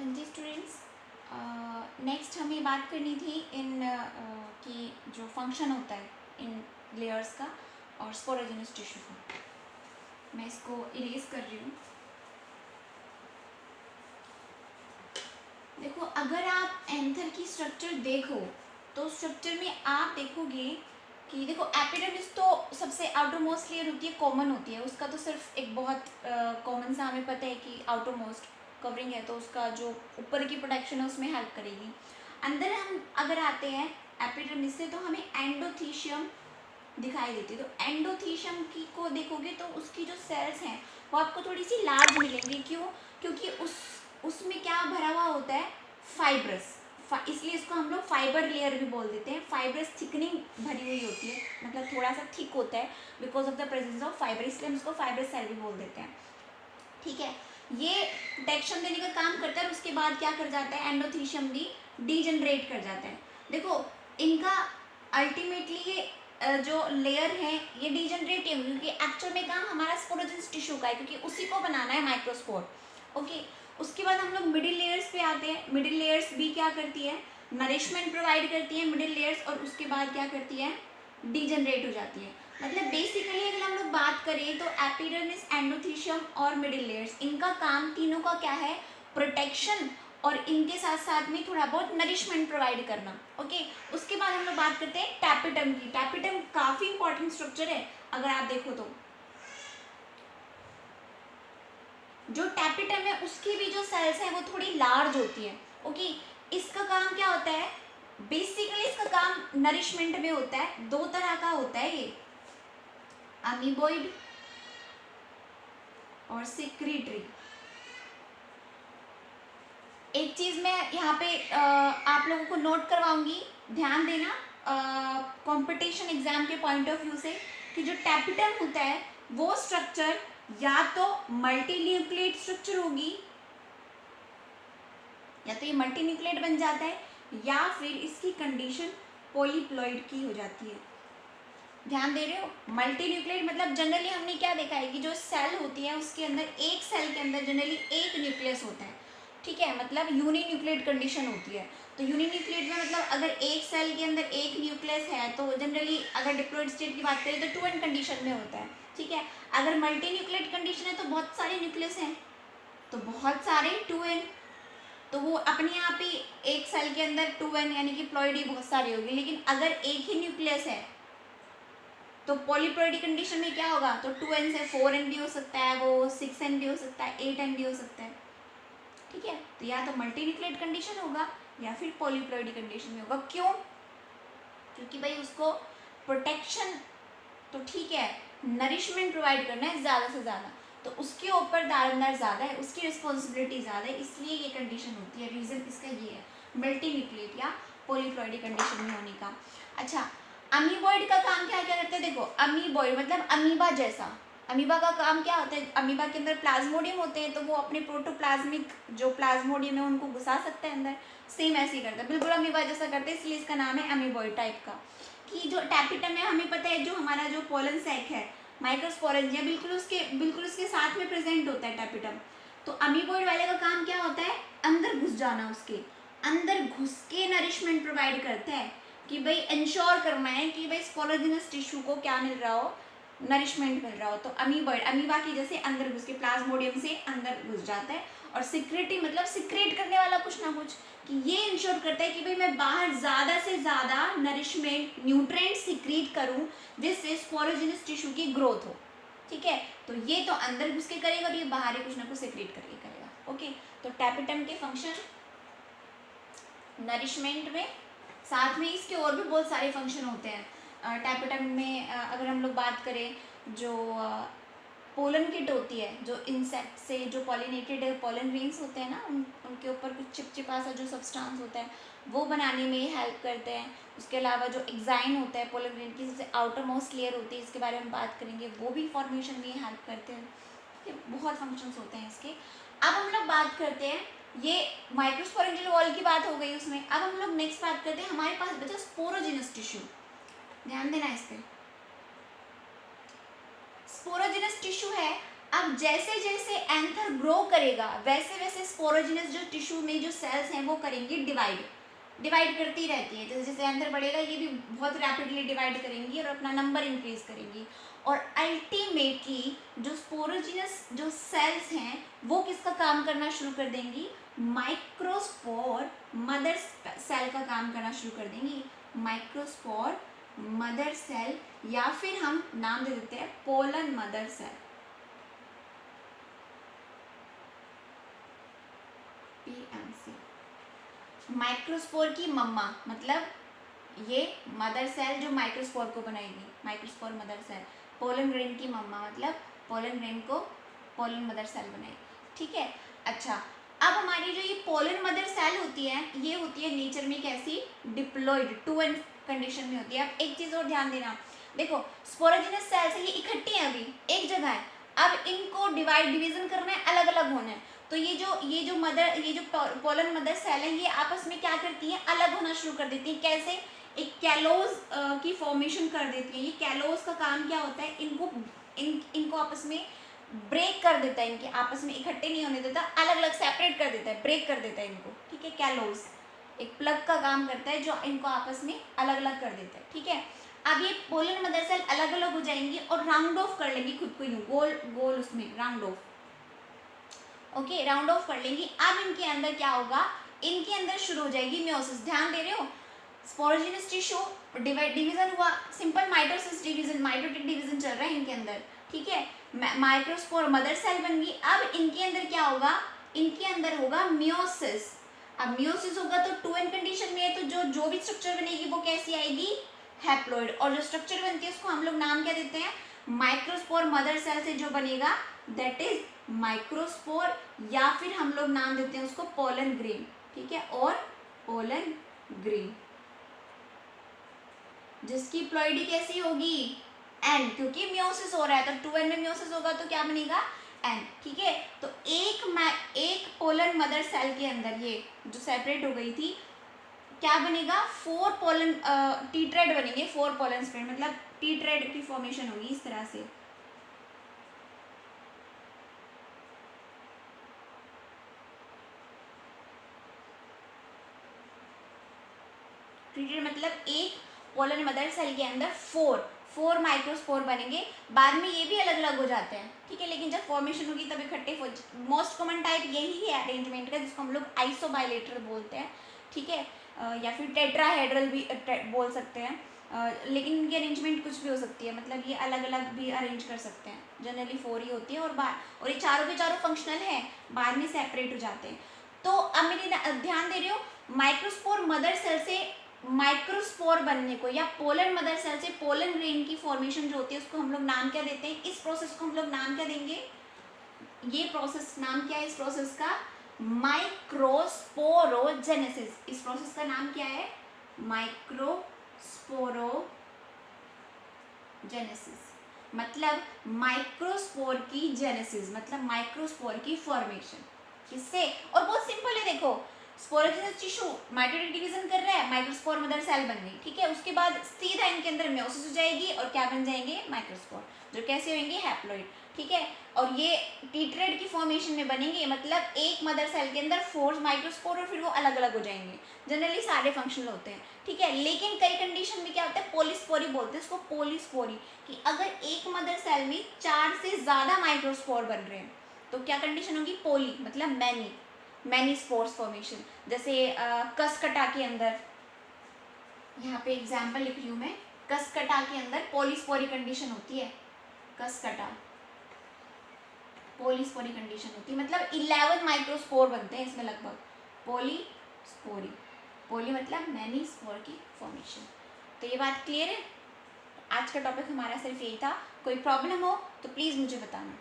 हाँ जी students, next हमें बात करनी थी इन की जो फंक्शन होता है इन लेयर्स का और स्पोरोजेनस टिश्यू का। मैं इसको इरेज कर रही हूँ। देखो, अगर आप एंथर की स्ट्रक्चर देखो तो स्ट्रक्चर में आप देखोगे कि देखो एपिडर्मिस तो सबसे आउटर मोस्ट लेयर होती है, कॉमन होती है। उसका तो सिर्फ एक बहुत कॉमन सा हमें पता है कि आउटर मोस्ट कवरिंग है, तो उसका जो ऊपर की प्रोटेक्शन है उसमें हेल्प करेगी। अंदर हम अगर आते हैं एपिडर्मिस से तो हमें एंडोथीशियम दिखाई देती है। तो एंडोथीशियम की को देखोगे तो उसकी जो सेल्स हैं वो आपको थोड़ी सी लार्ज मिलेंगी। क्यों? क्योंकि उसमें क्या भरा हुआ होता है, फाइब्रस। इसलिए इसको हम लोग फाइबर लेयर भी बोल देते हैं। फाइब्रस थिकनिंग भरी हुई होती है, मतलब थोड़ा सा थिक होता है because of the presence of fibre, इसलिए हम इसको फाइब्रस सेल भी बोल देते हैं। ठीक है, ये प्रोटेक्शन देने का काम करता है। उसके बाद क्या कर जाता है, एंडोथीशियम भी डीजनरेट कर जाता है। देखो, इनका अल्टीमेटली ये जो लेयर है ये डीजनरेट है क्योंकि एक्चुअल में काम हमारा स्पोरोजेनस टिश्यू का है, क्योंकि उसी को बनाना है माइक्रोस्पोर। ओके, उसके बाद हम लोग मिडिल लेयर्स पे आते हैं। मिडिल लेयर्स भी क्या करती है, नरिशमेंट प्रोवाइड करती है मिडिल लेयर्स, और उसके बाद क्या करती है, डीजनरेट हो जाती है। मतलब बेसिकली अगर हम लोग बात करें तो एपिडर्मिस, एंडोथीशियम और मिडिल लेयर्स, इनका काम तीनों का क्या है, प्रोटेक्शन और इनके साथ साथ में थोड़ा बहुत नरिशमेंट प्रोवाइड करना। ओके, उसके बाद हम लोग बात करते हैं टैपिटम की। टैपिटम काफी इंपॉर्टेंट स्ट्रक्चर है अगर आप देखो तो। जो टैपिटम है उसकी भी जो सेल्स है वो थोड़ी लार्ज होती है। ओके, इसका काम क्या होता है, बेसिकली इसका काम नरिशमेंट में होता है। दो तरह का होता है ये, अमीबॉइड और सिक्रीटरी। एक चीज मैं यहाँ पे आप लोगों को नोट करवाऊंगी, ध्यान देना कंपटीशन एग्जाम के पॉइंट ऑफ व्यू से, कि जो टैपिटम होता है वो स्ट्रक्चर या तो मल्टीन्यूक्लिएट स्ट्रक्चर होगी, या तो ये मल्टीन्यूक्लिएट बन जाता है, या फिर इसकी कंडीशन पॉलीप्लॉइड की हो जाती है। ध्यान दे रहे हो, मल्टीन्यूक्लिएट मतलब जनरली हमने क्या देखा है कि जो सेल होती है उसके अंदर, एक सेल के अंदर जनरली एक न्यूक्लियस होता है। ठीक है, मतलब यूनिन्यूक्लिएट कंडीशन होती है। तो यूनिन्यूक्लिएट में मतलब अगर एक सेल के अंदर एक न्यूक्लियस है तो जनरली अगर डिप्लॉइड स्टेट की बात करें तो 2n कंडीशन में होता है। ठीक है, अगर मल्टीन्यूक्लिएट कंडीशन है तो बहुत सारे न्यूक्लियस हैं, तो बहुत सारे 2n, तो वो अपने आप ही एक सेल के अंदर 2n यानी कि प्लॉइड ही बहुत सारी होगी। लेकिन अगर एक ही न्यूक्लियस है तो पॉलीप्लॉइडी कंडीशन में क्या होगा, तो 2n से 4n भी हो सकता है, वो 6n भी हो सकता है, 8n भी हो सकता है। ठीक है, तो या तो मल्टीन्यूक्लिएट कंडीशन होगा या फिर पॉलीप्लॉइडी कंडीशन में होगा। क्यों? क्योंकि भाई उसको प्रोटेक्शन तो ठीक है, नरिशमेंट प्रोवाइड करना है ज़्यादा से ज़्यादा, तो उसके ऊपर दारोमदार ज़्यादा है, उसकी रिस्पॉन्सिबिलिटी ज़्यादा है, इसलिए ये कंडीशन होती है। रीज़न इसका ये है मल्टीन्यूक्लिएट या पॉलीप्लॉइडी कंडीशन में होने का। अच्छा, अमीबॉइड का काम क्या क्या करते हैं, देखो अमीबॉइड मतलब अमीबा जैसा। अमीबा का काम क्या होता है, अमीबा के अंदर प्लाज्मोडियम होते हैं, तो वो अपने प्रोटोप्लाज्मिक जो प्लाज्मोडियम है उनको घुसा सकते हैं अंदर। सेम ऐसे ही करता है, बिल्कुल अमीबा जैसा करते हैं, इसलिए इसका नाम है अमीबॉइड टाइप का। कि जो टैपिटम है हमें पता है, जो हमारा जो पोलन सैक है माइक्रोस्पोरेंजिया, बिल्कुल उसके साथ में प्रेजेंट होता है टैपिटम। तो अमीबॉइड वाले का काम क्या होता है, अंदर घुस जाना, उसके अंदर घुस के नरिशमेंट प्रोवाइड करता है कि भाई इंश्योर करना है कि भाई स्पोरोजेनस टिश्यू को क्या मिल रहा हो, नरिशमेंट मिल रहा हो। तो अमीबॉइड अमीबा की जैसे अंदर घुस के प्लाज्मोडियम से अंदर घुस जाता है। और सिक्रेटी मतलब सिक्रेट करने वाला कुछ ना कुछ, कि ये इंश्योर करता है कि भाई मैं बाहर ज़्यादा से ज़्यादा नरिशमेंट न्यूट्रिएंट सिक्रीट करूँ जिससे स्पोरोजेनस टिश्यू की ग्रोथ हो। ठीक है, तो ये तो अंदर घुस के करेगा और ये बाहर ही कुछ ना कुछ सिक्रीट करके करेगा। ओके, तो टैपिटम के फंक्शन नरिशमेंट में, साथ में इसके और भी बहुत सारे फंक्शन होते हैं टैपिटम में। अगर हम लोग बात करें, जो पोलन किट होती है, जो इंसेक्ट से जो पॉलिनेटेड पोलन ग्रेन्स होते हैं ना, उनके ऊपर कुछ चिपचिपा सा जो सब्सटेंस होता है वो बनाने में हेल्प करते हैं। उसके अलावा जो एग्जाइन होता है पोलन ग्रेन की सबसे आउटर मोस्ट लेयर होती है, इसके बारे में बात करेंगे, वो भी फॉर्मेशन में हेल्प करते हैं। ठीक है, बहुत फंक्शंस होते हैं इसके। अब हम लोग बात करते हैं, ये माइक्रोस्पोरेंजियल वॉल की बात हो गई उसमें। अब हम लोग नेक्स्ट बात करते हैं, हमारे पास बचा स्पोरोजेनस टिश्यू। ध्यान देना इस पर, स्पोरोजेनस टिश्यू है अब जैसे जैसे एंथर ग्रो करेगा वैसे वैसे स्पोरोजिनस जो टिश्यू में जो सेल्स हैं वो करेंगी डिवाइड करती रहती है। जैसे जैसे एंथर बढ़ेगा ये भी बहुत रैपिडली डिवाइड करेंगी और अपना नंबर इंक्रीज करेंगी, और अल्टीमेटली जो स्पोरोजिनस जो सेल्स हैं वो किसका काम करना शुरू कर देंगी, माइक्रोस्पोर मदर सेल का काम करना शुरू कर देंगी, माइक्रोस्पोर मदर सेल, या फिर हम नाम दे देते हैं pollen mother cell, PMC। Microspore की मम्मा मतलब ये मदर सेल जो माइक्रोस्पोर को बनाएगी, microspore mother cell, pollen grain की मम्मा मतलब पोलन ग्रेन को पोलन मदर सेल बनाएगी, ठीक है। अच्छा, अब हमारी जो ये पोलन मदर सेल होती है ये होती है नेचर में कैसी, डिप्लॉइड 2n कंडीशन में होती है। अब एक चीज और ध्यान देना, देखो स्पोरोजिनस सेल्स है ये इकट्ठी है, अभी एक जगह है, अब इनको डिवीजन करना है, अलग अलग होना है, तो ये जो पोलन मदर सेल है ये आपस में क्या करती हैं, अलग होना शुरू कर देती हैं। कैसे, एक कैलोज की फॉर्मेशन कर देती है। ये कैलोज का काम क्या होता है, इनको आपस में ब्रेक कर देता है, इनके आपस में इकट्ठे नहीं होने देता, अलग अलग सेपरेट कर देता है, ब्रेक कर देता है इनको, ठीक है। कैलोज एक प्लग का काम करता है जो इनको आपस में अलग अलग कर देता है, ठीक है। अब ये पोलन मदर सेल अलग अलग हो जाएंगी और राउंड ऑफ कर लेंगी खुद को, यूं गोल गोल उसमें round of, okay, round of कर लेंगी। अब इनके अंदर क्या होगा, इनके अंदर शुरू हो जाएगी मियोसिस। ध्यान दे रहे हो, स्पोरोजिनस टिश्यू डिवीजन हुआ, simple mitosis division, mitotic division चल रहा है इनके अंदर, ठीक है। माइक्रोस्पोर मदर सेल बन गई। अब इनके अंदर क्या होगा, इनके अंदर होगा मियोसिस। अब मियोसिस होगा तो 2n कंडीशन में है, तो जो भी स्ट्रक्चर बनेगी वो कैसी आएगी, हैप्लॉइड। और जो स्ट्रक्चर बनती है उसको हम लोग नाम क्या देते हैं, माइक्रोस्पोर मदर सेल से जो बनेगा दैट इज माइक्रोस्पोर, या फिर हम लोग नाम देते हैं उसको पोलन ग्रेन, ठीक है, और पोलन ग्रेन, जिसकी प्लॉइडी कैसी होगी, एन, क्योंकि मियोसिस हो रहा है तो 2n में मियोसिस होगा तो क्या बनेगा, एन, ठीक है। तो एक पोलन मदर सेल के अंदर ये जो सेपरेट हो गई थी क्या बनेगा, 4 पोलन टीट्रेड बनेंगे, 4 पोलन स्प्रेड, मतलब टीट्रेड की फॉर्मेशन होगी इस तरह से। टीट्रेड मतलब एक पोलन मदर सेल के अंदर 4 माइक्रोस्पोर बनेंगे, बाद में ये भी अलग अलग हो जाते हैं, ठीक है, लेकिन जब फॉर्मेशन होगी तब इकट्ठे। मोस्ट कॉमन टाइप यही है अरेंजमेंट का, जिसको हम लोग आइसोबाइलेटरल बोलते हैं, ठीक है, या फिर टेट्राहेड्रल भी बोल सकते हैं, लेकिन इनकी अरेंजमेंट कुछ भी हो सकती है, मतलब ये अलग अलग भी अरेंज कर सकते हैं। जनरली 4 ही होती है, और ये चारों के चारों फंक्शनल है, बाद में सेपरेट हो जाते हैं। तो अब मेरे ध्यान दे रहे हो, माइक्रोस्पोर मदर सेल से माइक्रोस्पोर बनने को, या पोलन मदर सेल से पोलन ग्रेन की फॉर्मेशन जो होती है उसको हम लोग नाम क्या देते हैं, इस प्रोसेस को हम लोग नाम क्या देंगे, ये प्रोसेस नाम क्या है इस प्रोसेस का, माइक्रोस्पोरोजेनेसिस। इस प्रोसेस का नाम क्या है, माइक्रोस्पोरोजेनेसिस, मतलब माइक्रोस्पोर की जेनेसिस, मतलब माइक्रोस्पोर की फॉर्मेशन। किससे, और बहुत सिंपल है, देखो स्पोरोजिनस टिश्यू माइटोटिक डिवीजन कर रहा है, माइक्रोस्पोर मदर सेल बन गई, ठीक है, उसके बाद सीधा इनके अंदर मियोसिस हो जाएगी और क्या बन जाएंगे, माइक्रोस्पोर, जो कैसे होंगे, हैप्लॉइड, ठीक है। और ये टीट्रेड की फॉर्मेशन में बनेंगे, मतलब एक मदर सेल के अंदर 4 माइक्रोस्पोर और फिर वो अलग अलग हो जाएंगे। जनरली सारे फंक्शनल होते हैं, ठीक है, लेकिन कई कंडीशन में क्या होता है, पोलिस्पोरी बोलते हैं इसको, पोलिस्पोरी, कि अगर एक मदर सेल में 4 से ज्यादा माइक्रोस्पोर बन रहे हैं तो क्या कंडीशन होगी, पोली मतलब मैनी स्पोर्स फॉर्मेशन। जैसे कसकटा के अंदर, यहाँ पे एग्जाम्पल लिख रही हूँ मैं, कसकटा के अंदर पॉलीस्पोरी कंडीशन होती है, कसकटा पॉलीस्पोरी कंडीशन होती है, मतलब 11 माइक्रोस्पोर बनते हैं इसमें लगभग, पॉलीस्पोरी, पॉली मतलब मैनी स्पोर की फॉर्मेशन। तो ये बात क्लियर है। आज का टॉपिक हमारा सिर्फ यही था, कोई प्रॉब्लम हो तो प्लीज़ मुझे बताना।